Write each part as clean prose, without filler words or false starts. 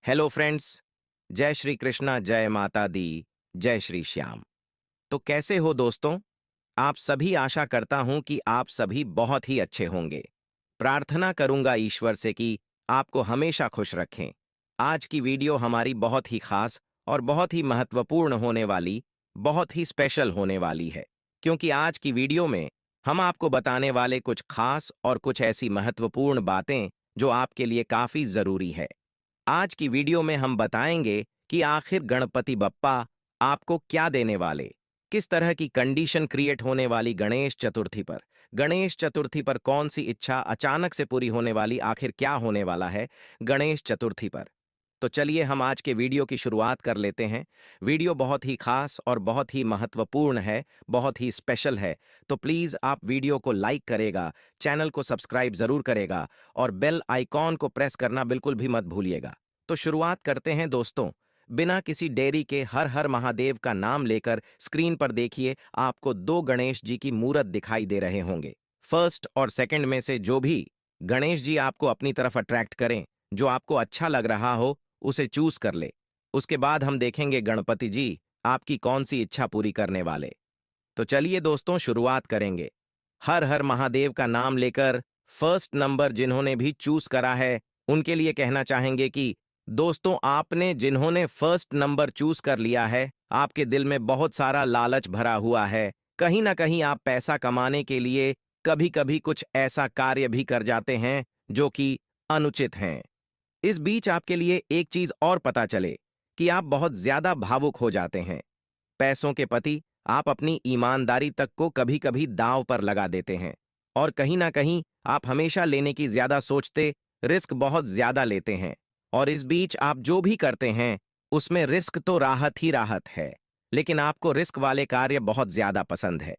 Hello friends. जय श्री कृष्णा, जय माता दी, जय श्री श्याम। तो कैसे हो दोस्तों? आप सभी, आशा करता हूं कि आप सभी बहुत ही अच्छे होंगे। प्रार्थना करूंगा ईश्वर से कि आपको हमेशा खुश रखें। आज की वीडियो हमारी बहुत ही खास और बहुत ही महत्वपूर्ण होने वाली, बहुत ही स्पेशल होने वाली है, क्योंकि आज की वीडियो में हम आपको बताने वाले कुछ खास और कुछ ऐसी महत्वपूर्ण बातें जो आपके लिए काफी जरूरी है। आज की वीडियो में हम बताएंगे कि आखिर गणपति बप्पा आपको क्या देने वाले, किस तरह की कंडीशन क्रिएट होने वाली गणेश चतुर्थी पर कौन सी इच्छा अचानक से पूरी होने वाली, आखिर क्या होने वाला है गणेश चतुर्थी पर। तो चलिए हम आज के वीडियो की शुरुआत कर लेते हैं। वीडियो बहुत ही खास और बहुत ही महत्वपूर्ण है, बहुत ही स्पेशल है। तो प्लीज आप वीडियो को लाइक करेगा, चैनल को सब्सक्राइब जरूर करेगा और बेल आइकॉन को प्रेस करना बिल्कुल भी मत भूलिएगा। तो शुरुआत करते हैं दोस्तों। बिना किसी देरी के हर हर महादेव का नाम लेकर स्क्रीन पर देखिए, आपको दो गणेश जी की मूरत दिखाई दे रहे होंगे। फर्स्ट और सेकंड में से जो भी गणेश जी आपको अपनी तरफ अट्रैक्ट करें, जो आपको अच्छा लग रहा हो, उसे चूज कर ले। उसके बाद हम देखेंगे गणपति जी आपकी कौन सी इच्छा पूरी करने वाले। तो चलिए दोस्तों शुरुआत करेंगे। हर हर महादेव का नाम लेकर फर्स्ट नंबर जिन्होंने भी चूज करा है, उनके लिए कहना चाहेंगे कि दोस्तों, आपने जिन्होंने फर्स्ट नंबर चूज कर लिया है, आपके दिल में बहुत सारा लालच भरा हुआ है। कहीं ना कहीं आप पैसा कमाने के लिए कभी कभी कुछ ऐसा कार्य भी कर जाते हैं जो कि अनुचित हैं। इस बीच आपके लिए एक चीज और पता चले कि आप बहुत ज्यादा भावुक हो जाते हैं। पैसों के प्रति आप अपनी ईमानदारी तक को कभी कभी दांव पर लगा देते हैं और कहीं ना कहीं आप हमेशा लेने की ज्यादा सोचते, रिस्क बहुत ज्यादा लेते हैं। और इस बीच आप जो भी करते हैं उसमें रिस्क तो राहत ही राहत है, लेकिन आपको रिस्क वाले कार्य बहुत ज्यादा पसंद है।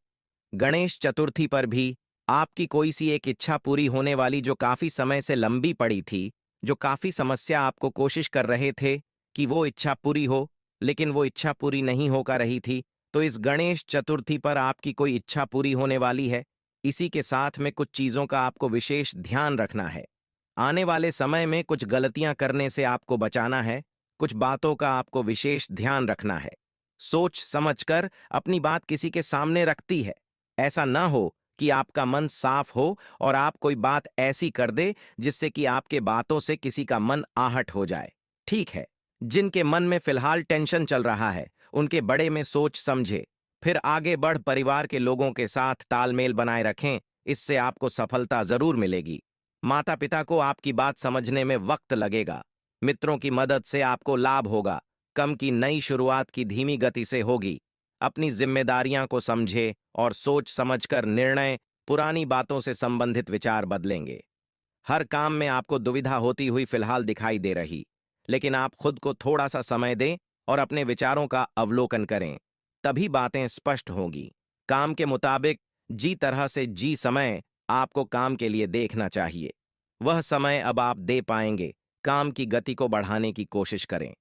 गणेश चतुर्थी पर भी आपकी कोई सी एक इच्छा पूरी होने वाली जो काफी समय से लंबी पड़ी थी, जो काफी समस्या आपको कोशिश कर रहे थे कि वो इच्छा पूरी हो, लेकिन वो इच्छा पूरी नहीं होकर रही थी। तो इस गणेश चतुर्थी पर आपकी कोई इच्छा पूरी होने वाली है। इसी के साथ में कुछ चीजों का आपको विशेष ध्यान रखना है। आने वाले समय में कुछ गलतियां करने से आपको बचाना है। कुछ बातों का आपको विशेष ध्यान रखना है। सोच समझकर अपनी बात किसी के सामने रखती है। ऐसा ना हो कि आपका मन साफ हो और आप कोई बात ऐसी कर दे जिससे कि आपके बातों से किसी का मन आहट हो जाए। ठीक है, जिनके मन में फिलहाल टेंशन चल रहा है, उनके बड़े में सोच समझे, फिर आगे बढ़ परिवार के लोगों के साथ तालमेल बनाए रखें। इससे आपको सफलता जरूर मिलेगी। माता पिता को आपकी बात समझने में वक्त लगेगा। मित्रों की मदद से आपको लाभ होगा। कम की नई शुरुआत की धीमी गति से होगी। अपनी जिम्मेदारियां को समझे और सोच समझकर निर्णय, पुरानी बातों से संबंधित विचार बदलेंगे। हर काम में आपको दुविधा होती हुई फिलहाल दिखाई दे रही, लेकिन आप खुद को थोड़ा सा समय दें और अपने विचारों का अवलोकन करें, तभी बातें स्पष्ट होंगी। काम के मुताबिक जी तरह से जी समय आपको काम के लिए देखना चाहिए। वह समय अब आप दे पाएंगे। काम की गति को बढ़ाने की कोशिश करें।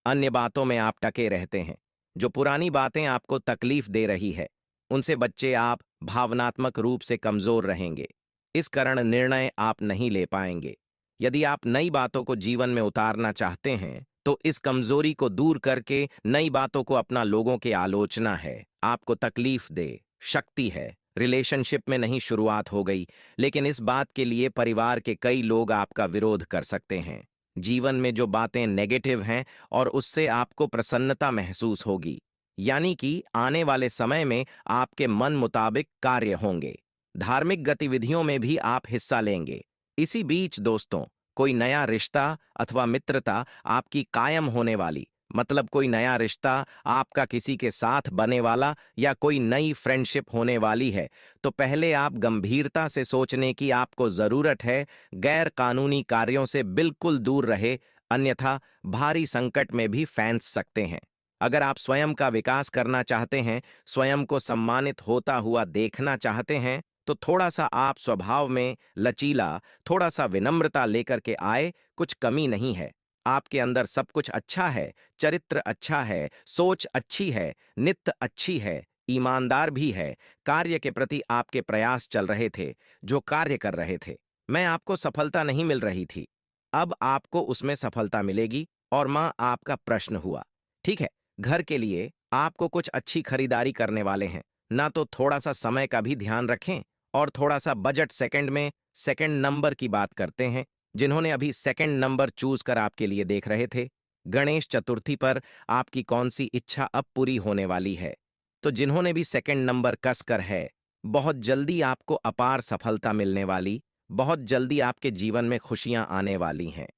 अन्य बातों में आप टके रहते हैं। जो पुरानी बातें आपको तकलीफ दे रही है, उनसे बच्चे आप भावनात्मक रूप से कमजोर रहेंगे। इस कारण निर्णय आप नहीं ले पाएंगे। यदि आप नई बातों को जीवन में उतारना चाहते हैं, तो इस कमजोरी को दूर करके नई बातों को अपना लोगों की आलोचना है, आपको तकलीफ दे, शक्ति है। रिलेशनशिप में नहीं शुरुआत हो गई, लेकिन इस बात के लिए परिवार के कई लोग आपका विरोध कर सकते हैं। जीवन में जो बातें नेगेटिव हैं और उससे आपको प्रसन्नता महसूस होगी, यानी कि आने वाले समय में आपके मन मुताबिक कार्य होंगे। धार्मिक गतिविधियों में भी आप हिस्सा लेंगे। इसी बीच दोस्तों, कोई नया रिश्ता अथवा मित्रता आपकी कायम होने वाली, मतलब कोई नया रिश्ता आपका किसी के साथ बने वाला या कोई नई फ्रेंडशिप होने वाली है, तो पहले आप गंभीरता से सोचने की आपको जरूरत है। गैर कानूनी कार्यों से बिल्कुल दूर रहे, अन्यथा भारी संकट में भी फंस सकते हैं। अगर आप स्वयं का विकास करना चाहते हैं, स्वयं को सम्मानित होता हुआ देखना चाहते हैं, तो थोड़ा सा आप स्वभाव में लचीला, थोड़ा सा विनम्रता लेकर के आए, कुछ कमी नहीं है। आपके अंदर सब कुछ अच्छा है। चरित्र अच्छा है, सोच अच्छी है, नित्य अच्छी है, ईमानदार भी है। कार्य के प्रति आपके प्रयास चल रहे थे, जो कार्य कर रहे थे, मैं आपको सफलता नहीं मिल रही थी, अब आपको उसमें सफलता मिलेगी और माँ आपका प्रश्न हुआ। ठीक है, घर के लिए आपको कुछ अच्छी खरीदारी करने वाले हैं ना, तो थोड़ा सा समय का भी ध्यान रखें और थोड़ा सा बजट। सेकंड में सेकंड नंबर की बात करते हैं, जिन्होंने अभी सेकंड नंबर चूज कर आपके लिए देख रहे थे। गणेश चतुर्थी पर आपकी कौन सी इच्छा अब पूरी होने वाली है? तो जिन्होंने भी सेकंड नंबर कस कर है, बहुत जल्दी आपको अपार सफलता मिलने वाली, बहुत जल्दी आपके जीवन में खुशियां आने वाली हैं।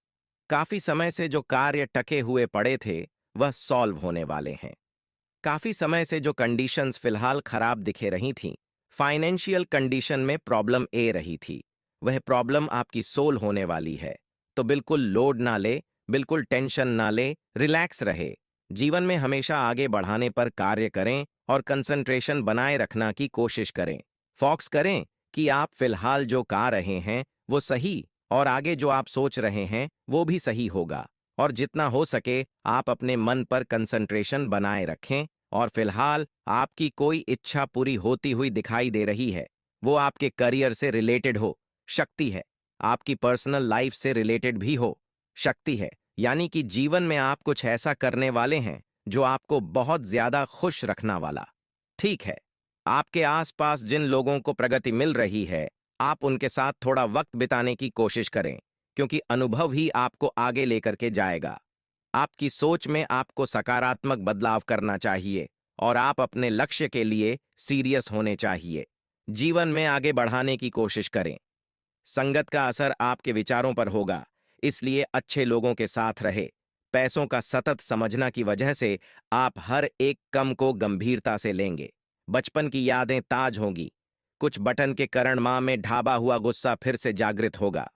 काफी समय से जो कार्य टके हुए पड़े थे, वह सॉल्व होने वाले हैं। काफी समय से जो कंडीशंस फिलहाल खराब दिखे रही थीं, फाइनेंशियल कंडीशन में प्रॉब्लम ए रही थी, वह प्रॉब्लम आपकी सोल्व होने वाली है। तो बिल्कुल लोड ना ले, बिल्कुल टेंशन ना ले, रिलैक्स रहे। जीवन में हमेशा आगे बढ़ाने पर कार्य करें और कंसंट्रेशन बनाए रखना की कोशिश करें। फोकस करें कि आप फिलहाल जो कर रहे हैं वो सही, और आगे जो आप सोच रहे हैं वो भी सही होगा। और जितना हो सके आप अपने मन पर कंसंट्रेशन बनाए रखें। और फिलहाल आपकी कोई इच्छा पूरी होती हुई दिखाई दे रही है, वो आपके करियर से रिलेटेड हो, शक्ति है। आपकी पर्सनल लाइफ से रिलेटेड भी हो, शक्ति है। यानी कि जीवन में आप कुछ ऐसा करने वाले हैं जो आपको बहुत ज्यादा खुश रखना वाला। ठीक है, आपके आसपास जिन लोगों को प्रगति मिल रही है, आप उनके साथ थोड़ा वक्त बिताने की कोशिश करें, क्योंकि अनुभव ही आपको आगे लेकर के जाएगा। आपकी सोच में आपको सकारात्मक बदलाव करना चाहिए और आप अपने लक्ष्य के लिए सीरियस होने चाहिए। जीवन में आगे बढ़ाने की कोशिश करें। संगत का असर आपके विचारों पर होगा, इसलिए अच्छे लोगों के साथ रहे। पैसों का सतत समझना की वजह से आप हर एक कम को गंभीरता से लेंगे। बचपन की यादें ताज होंगी। कुछ बटन के कारण मां में ढाबा हुआ गुस्सा फिर से जागृत होगा।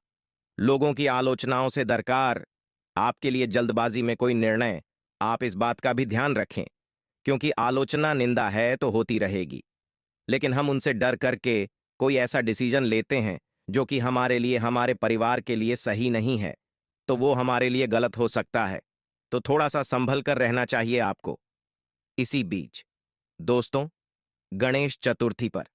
लोगों की आलोचनाओं से दरकार आपके लिए जल्दबाजी में कोई निर्णय, आप इस बात का भी ध्यान रखें, क्योंकि आलोचना निंदा है तो होती रहेगी, लेकिन हम उनसे डर करके कोई ऐसा डिसीजन लेते हैं जो कि हमारे लिए, हमारे परिवार के लिए सही नहीं है, तो वो हमारे लिए गलत हो सकता है। तो थोड़ा सा संभल कर रहना चाहिए आपको। इसी बीच दोस्तों, गणेश चतुर्थी पर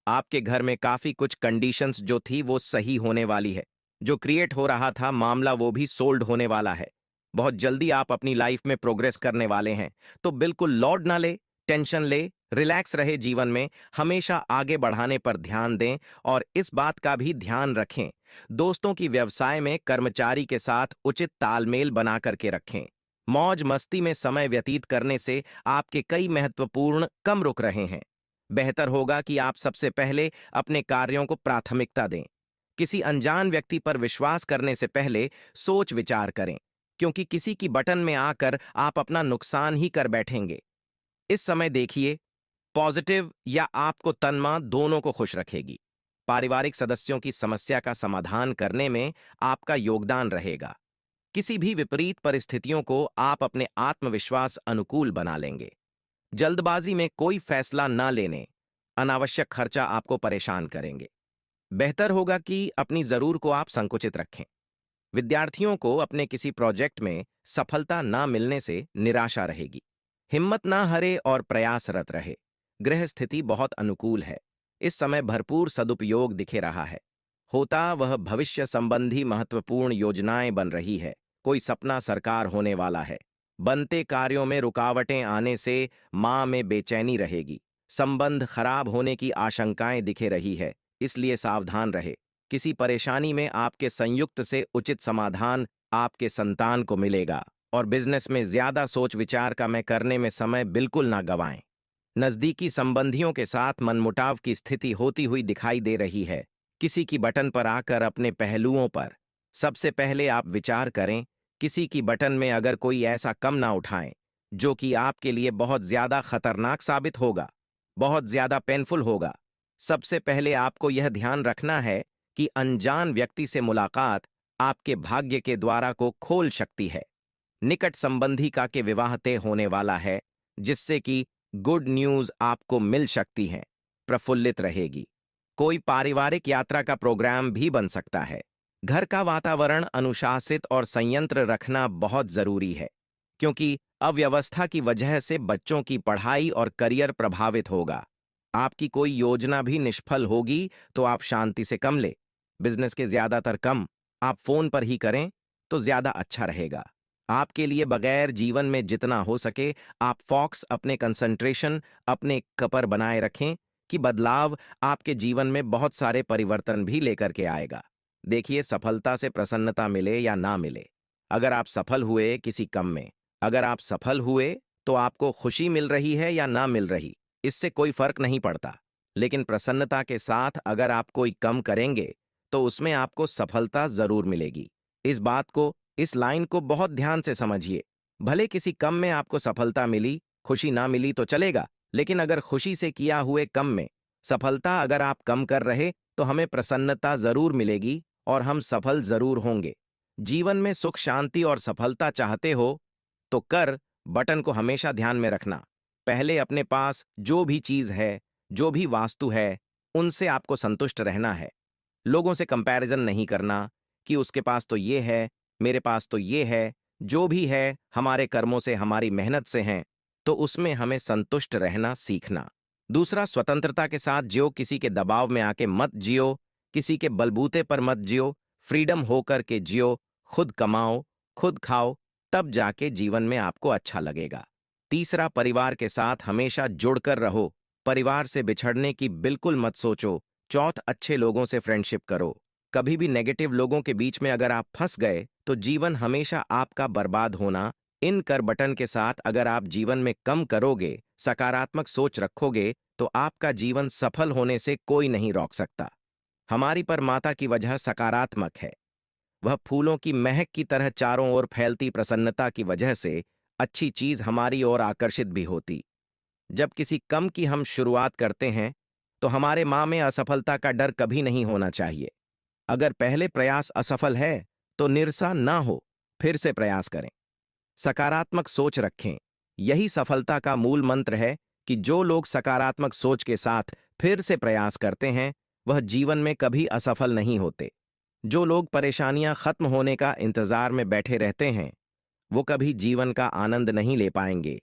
आपके घर में काफी कुछ कंडीशंस जो थी वो सही होने वाली है। जो क्रिएट हो रहा था मामला वो भी सोल्ड होने वाला है। बहुत जल्दी आप अपनी लाइफ में प्रोग्रेस करने वाले हैं। तो बिल्कुल लौट ना ले, टेंशन ले, रिलैक्स रहे। जीवन में हमेशा आगे बढ़ाने पर ध्यान दें और इस बात का भी ध्यान रखें दोस्तों की व्यवसाय में कर्मचारी के साथ उचित तालमेल बना करके रखें। मौज मस्ती में समय व्यतीत करने से आपके कई महत्वपूर्ण कम रुक रहे हैं। बेहतर होगा कि आप सबसे पहले अपने कार्यों को प्राथमिकता दें। किसी अनजान व्यक्ति पर विश्वास करने से पहले सोच विचार करें, क्योंकि किसी की बटन में आकर आप अपना नुकसान ही कर बैठेंगे। इस समय देखिए, पॉजिटिव या आपको तनमा दोनों को खुश रखेगी। पारिवारिक सदस्यों की समस्या का समाधान करने में आपका योगदान रहेगा। किसी भी विपरीत परिस्थितियों को आप अपने आत्मविश्वास अनुकूल बना लेंगे। जल्दबाजी में कोई फैसला न लेने, अनावश्यक खर्चा आपको परेशान करेंगे। बेहतर होगा कि अपनी जरूर को आप संकुचित रखें। विद्यार्थियों को अपने किसी प्रोजेक्ट में सफलता ना मिलने से निराशा रहेगी। हिम्मत ना हारे और प्रयासरत रहे। गृह स्थिति बहुत अनुकूल है। इस समय भरपूर सदुपयोग दिखे रहा है। होता वह भविष्य संबंधी महत्वपूर्ण योजनाएं बन रही है। कोई सपना साकार होने वाला है। बनते कार्यों में रुकावटें आने से मां में बेचैनी रहेगी। संबंध खराब होने की आशंकाएं दिखे रही है, इसलिए सावधान रहे। किसी परेशानी में आपके संयुक्त से उचित समाधान आपके संतान को मिलेगा। और बिजनेस में ज्यादा सोच विचार का मैं करने में समय बिल्कुल ना गवाएं। नजदीकी संबंधियों के साथ मनमुटाव की स्थिति होती हुई दिखाई दे रही है। किसी की बटन पर आकर अपने पहलुओं पर सबसे पहले आप विचार करें। किसी की बटन में अगर कोई ऐसा कम ना उठाएं जो कि आपके लिए बहुत ज्यादा खतरनाक साबित होगा, बहुत ज्यादा पेनफुल होगा। सबसे पहले आपको यह ध्यान रखना है कि अनजान व्यक्ति से मुलाकात आपके भाग्य के द्वारा को खोल सकती है। निकट संबंधी का के विवाह तय होने वाला है, जिससे कि गुड न्यूज आपको मिल सकती है। प्रफुल्लित रहेगी। कोई पारिवारिक यात्रा का प्रोग्राम भी बन सकता है। घर का वातावरण अनुशासित और संयंत्र रखना बहुत जरूरी है, क्योंकि अव्यवस्था की वजह से बच्चों की पढ़ाई और करियर प्रभावित होगा। आपकी कोई योजना भी निष्फल होगी तो आप शांति से कम ले। बिजनेस के ज्यादातर कम आप फोन पर ही करें तो ज्यादा अच्छा रहेगा। आपके लिए बगैर जीवन में जितना हो सके आप फोकस अपने कंसंट्रेशन अपने पर बनाए रखें कि बदलाव आपके जीवन में बहुत सारे परिवर्तन भी लेकर के आएगा। देखिए, सफलता से प्रसन्नता मिले या ना मिले, अगर आप सफल हुए किसी काम में, अगर आप सफल हुए तो आपको खुशी मिल रही है या ना मिल रही, इससे कोई फर्क नहीं पड़ता। लेकिन प्रसन्नता के साथ अगर आप कोई कम करेंगे तो उसमें आपको सफलता जरूर मिलेगी। इस बात को, इस लाइन को बहुत ध्यान से समझिए। भले किसी कम में आपको सफलता मिली, खुशी ना मिली तो चलेगा, लेकिन अगर खुशी से किया हुए कम में सफलता अगर आप कम कर रहे तो हमें प्रसन्नता जरूर मिलेगी और हम सफल जरूर होंगे। जीवन में सुख शांति और सफलता चाहते हो तो कर बटन को हमेशा ध्यान में रखना। पहले अपने पास जो भी चीज है, जो भी वास्तु है, उनसे आपको संतुष्ट रहना है। लोगों से कंपैरिजन नहीं करना कि उसके पास तो ये है, मेरे पास तो ये है। जो भी है हमारे कर्मों से, हमारी मेहनत से हैं, तो उसमें हमें संतुष्ट रहना सीखना। दूसरा, स्वतंत्रता के साथ जियो, किसी के दबाव में आके मत जियो, किसी के बलबूते पर मत जियो, फ्रीडम होकर के जियो, खुद कमाओ, खुद खाओ, तब जाके जीवन में आपको अच्छा लगेगा। तीसरा, परिवार के साथ हमेशा जुड़कर रहो, परिवार से बिछड़ने की बिल्कुल मत सोचो। चौथ, अच्छे लोगों से फ्रेंडशिप करो। कभी भी नेगेटिव लोगों के बीच में अगर आप फंस गए तो जीवन हमेशा आपका बर्बाद होना। इन कर बटन के साथ अगर आप जीवन में कम करोगे, सकारात्मक सोच रखोगे, तो आपका जीवन सफल होने से कोई नहीं रोक सकता। हमारी पर माता की वजह सकारात्मक है। वह फूलों की महक की तरह चारों ओर फैलती प्रसन्नता की वजह से अच्छी चीज हमारी ओर आकर्षित भी होती। जब किसी कम की हम शुरुआत करते हैं तो हमारे माँ में असफलता का डर कभी नहीं होना चाहिए। अगर पहले प्रयास असफल है तो निराशा ना हो, फिर से प्रयास करें। सकारात्मक सोच रखें। यही सफलता का मूल मंत्र है कि जो लोग सकारात्मक सोच के साथ फिर से प्रयास करते हैं वह जीवन में कभी असफल नहीं होते। जो लोग परेशानियां खत्म होने का इंतजार में बैठे रहते हैं वो कभी जीवन का आनंद नहीं ले पाएंगे।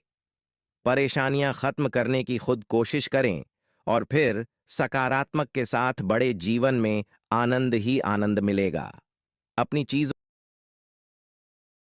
परेशानियां खत्म करने की खुद कोशिश करें और फिर सकारात्मक के साथ बड़े जीवन में आनंद ही आनंद मिलेगा। अपनी चीज